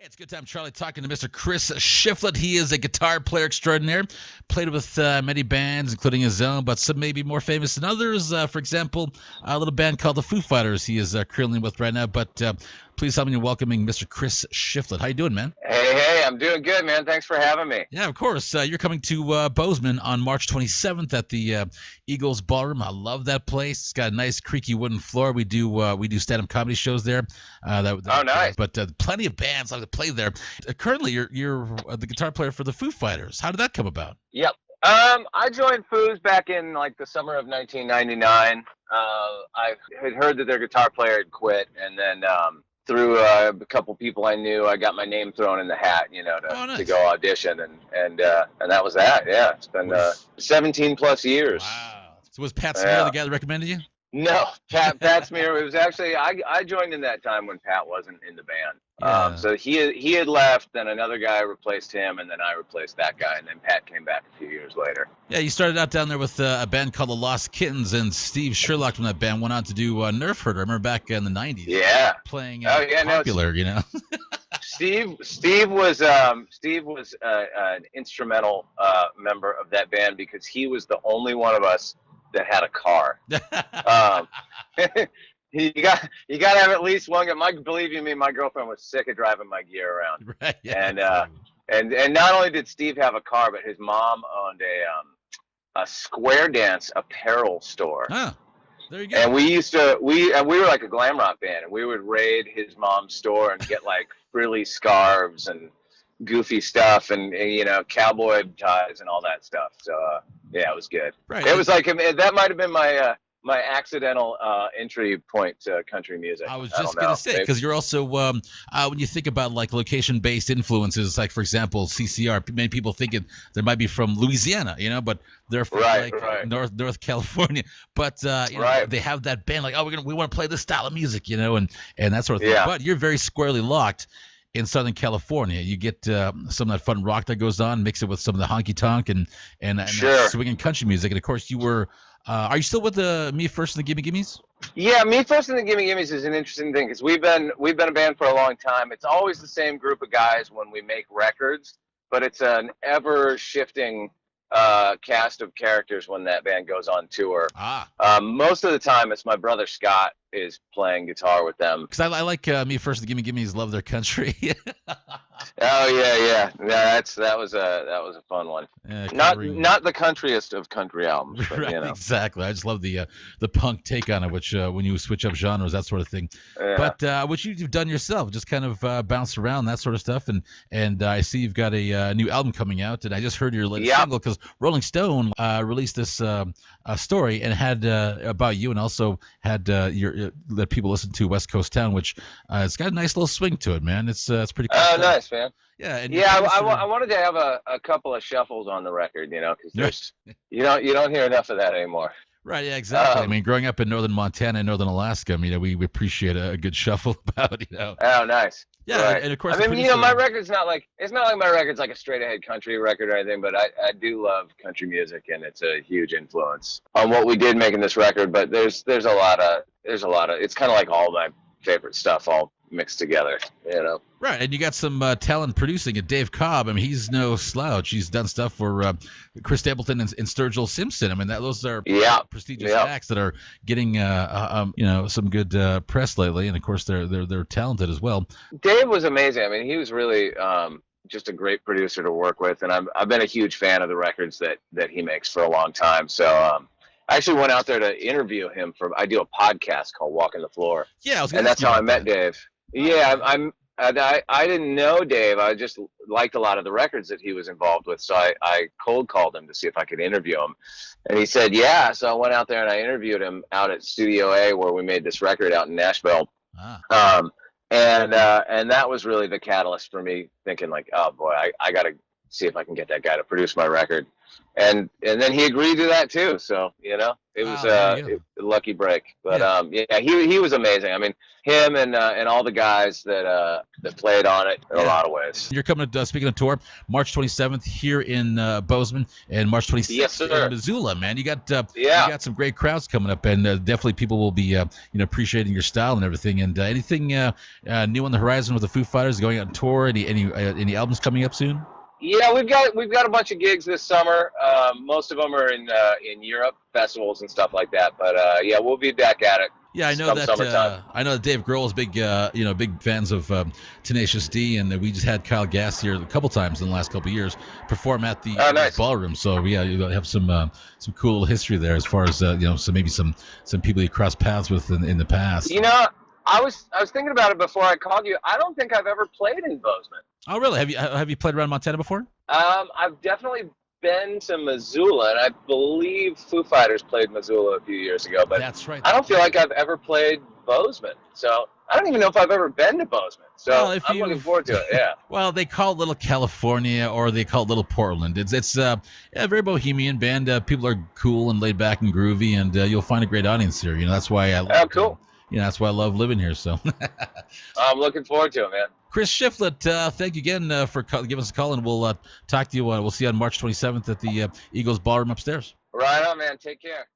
It's a good time, Charlie, talking to Mr. Chris Shiflett. He is a guitar player extraordinaire. Played with many bands, including his own, but some maybe more famous than others. For example, a little band called the Foo Fighters he is currently with right now. But please help me in welcoming Mr. Chris Shiflett. How you doing, man? Hey, I'm doing good, man. Thanks for having me. Yeah, of course. You're coming to Bozeman on March 27th at the Eagles Ballroom. I love that place. It's got a nice creaky wooden floor. We do stand-up comedy shows there. Oh, nice. But plenty of bands like to play there. Currently, you're the guitar player for the Foo Fighters. How did that come about? Yep. I joined Foos back in like the summer of 1999. I had heard that their guitar player had quit, and then through a couple people I knew, I got my name thrown in the hat, to go audition, and that was that. Yeah, it's been 17 plus years. Wow. So was Pat Smear the guy that recommended you? No, Pat Smear. It was actually I joined in that time when Pat wasn't in the band. Yeah. So he had left, then another guy replaced him, and then I replaced that guy, and then Pat came back a few years later. Yeah, you started out down there with a band called the Lost Kittens, and Steve Sherlock from that band went on to do Nerf Herder. I remember back in the 90s. Yeah. Playing popular, Steve was an instrumental member of that band because he was the only one of us that had a car. You got to have at least one. Believe you me, my girlfriend was sick of driving my gear around. Right. Yeah. And not only did Steve have a car, but his mom owned a Square Dance apparel store. Oh, there you go. And we were like a glam rock band, and we would raid his mom's store and get like frilly scarves and goofy stuff and cowboy ties and all that stuff. So yeah, it was good. Right. It was like that might have been my accidental entry point to country music. I was just going to say, because you're also, when you think about like location-based influences, like for example, CCR, many people think there might be from Louisiana, but they're from North California. But they have that band like, we want to play this style of music, and that sort of thing. Yeah. But you're very squarely locked in Southern California. You get some of that fun rock that goes on, mix it with some of the honky tonk and sure. swinging country music. And of course, you were. Are you still with Me First and the Gimme Gimmes? Yeah, Me First and the Gimme Gimmes is an interesting thing because we've been a band for a long time. It's always the same group of guys when we make records, but it's an ever shifting cast of characters when that band goes on tour. Most of the time, it's my brother Scott is playing guitar with them. Because I like Me First and the Gimme Gimmes. Love their country. Oh yeah. That was a fun one. Not the countryest of country albums, but, right, exactly. I just love the punk take on it, which when you switch up genres, that sort of thing. Yeah. But which you've done yourself, just kind of bounce around that sort of stuff. And I see you've got a new album coming out, and I just heard your latest single because Rolling Stone released this story and had about you, and also had that people listen to West Coast Town, which it's got a nice little swing to it, man. It's pretty cool. Oh, nice, man. Yeah, and I wanted to have a couple of shuffles on the record, because you don't hear enough of that anymore. Right, yeah, exactly. I mean, growing up in northern Montana and northern Alaska, we appreciate a good shuffle about, Oh, nice. Yeah, right. And of course, my record's not like my record's like a straight ahead country record or anything, but I do love country music, and it's a huge influence on what we did making this record. But there's a lot of it's kind of like all my favorite stuff all mixed together, Right, and you got some talent producing it. Dave Cobb, he's no slouch. He's done stuff for Chris Stapleton and Sturgill Simpson. Those are prestigious acts that are getting some good press lately, and of course they're talented as well. Dave was amazing. He was really just a great producer to work with, and I've been a huge fan of the records that he makes for a long time. So I actually went out there to interview him I do a podcast called Walking the Floor. Yeah, and that's how I met Dave. Yeah, I didn't know Dave. I just liked a lot of the records that he was involved with, so I cold called him to see if I could interview him, and he said yeah. So I went out there and I interviewed him out at Studio A, where we made this record out in Nashville. And that was really the catalyst for me thinking like, oh boy, I gotta see if I can get that guy to produce my record. And then he agreed to that too. So, it was a lucky break. But he was amazing. I mean, him and all the guys that played on it in a lot of ways. You're coming to, speaking of tour, March 27th here in Bozeman and March 26th in Missoula, man. You got some great crowds coming up, and definitely people will be appreciating your style and everything. And anything new on the horizon with the Foo Fighters going out on tour? Any albums coming up soon? Yeah, we've got a bunch of gigs this summer. Most of them are in Europe, festivals and stuff like that. But we'll be back at it. Yeah, I know that Dave Grohl is big fans of Tenacious D, and we just had Kyle Gass here a couple times in the last couple of years perform at the ballroom. So you have some cool little history there as far as some people you crossed paths with in the past. I was thinking about it before I called you. I don't think I've ever played in Bozeman. Oh, really? Have you played around Montana before? I've definitely been to Missoula, and I believe Foo Fighters played Missoula a few years ago. But that's right. I don't feel like I've ever played Bozeman. So I don't even know if I've ever been to Bozeman. So I'm looking forward to it. Yeah. Well, they call it Little California, or they call it Little Portland. It's a very bohemian band. People are cool and laid back and groovy, and you'll find a great audience here. That's why cool. That's why I love living here. So I'm looking forward to it, man. Chris Shiflett, thank you again for giving us a call, and we'll talk to you. We'll see you on March 27th at the Eagles Ballroom upstairs. Right on, man. Take care.